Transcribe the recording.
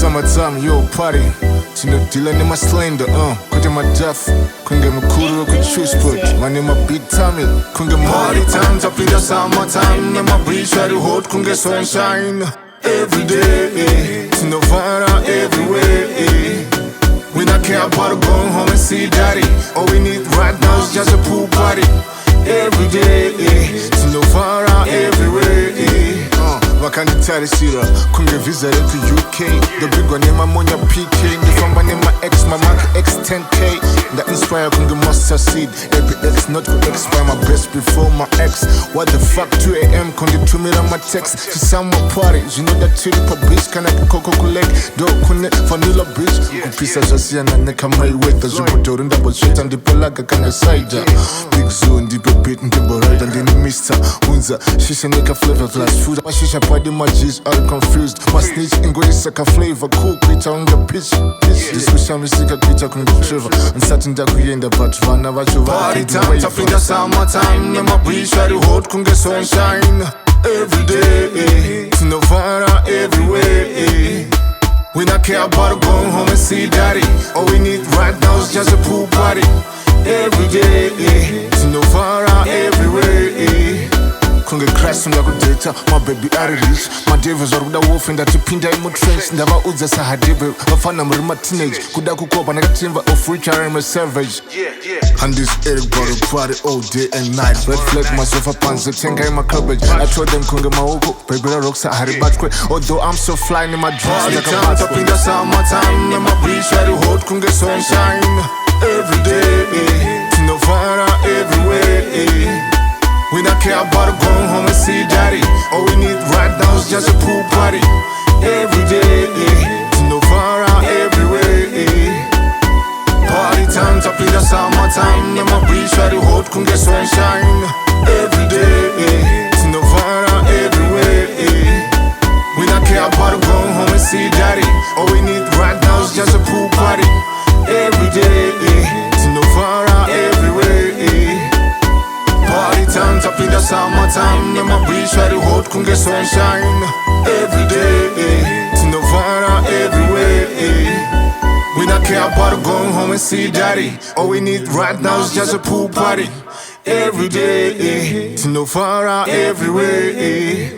Summertime, yo, party. Tino dealer name my slender, kunge my death, kunge my kuru ku choose put. My name my big Tommy, kunge party time, top in the summertime. Name my breeze try to hold, kunge sunshine. Every day, Tino Vara everywhere. We not care about going home and see daddy. All we need right now is just a pool party. Every day, Tino Vara everywhere. Vakanditari shira kunge visa to UK. The big one name I'm on your PK. The from my name my X, my mark X10K. That inspire kunge must succeed. Every X not to expire my best before my ex. What the fuck 2 AM kunge to me on my text. She sound my party. You know that chili per bitch can I coco collect. Do kunge vanilla bitch. Kupisa jasi na neka my weight. The zupo dorin double shit and the polaga kanga cider. Big zone deep a bit in the ride and then Mr. Unza. Shisha neka flavor flash food. Shisha body my G's all confused. My snitch in go suck a flavor. Cool creature on the pitch. This wish I'm a sick creature on the trevor. And starting that we end up at one of our party time, top in the summertime. Yeah, my breeze try to hold kunge sunshine. Every day, Tino Vara everywhere. We not care about going home and see daddy. All we need right now is just a pool party. Every day, Tino Vara everywhere. Kunge crash ngaku data, my baby are rich. My devils are kuda wolf and that you pinda in my trench. Ndava uza sahadebe, wafana mrima teenage. Kuda kukopa negatimba of which I am a savage. And this Eric got a party all day and night. Red flag myself up on the tenga in my cabbage. I told them kunge maoko, baby Rockstar Everyday. Although I'm so flying in my dreams like a bat. Up in the summertime, and my breeze try to hold kunge sunshine. Every day, Tino Vara everywhere. We not care about going home and see daddy. All we need right now is just a pool party. Every day, Tino Vara everywhere. Party time, top in the summertime. Yeah, my breeze try to hold kunge sunshine. Every day, Tino Vara everywhere. We not care about going home and see daddy. All we need right now is just a pool party. Every day, Tino Vara everywhere. Party time, top in the summertime. Yeah, my breeze try to hold kunge sunshine. Every day, Tino Vara everywhere. We not care about going home and see daddy. All we need right now is just a pool party. Every day, Tino Vara everywhere.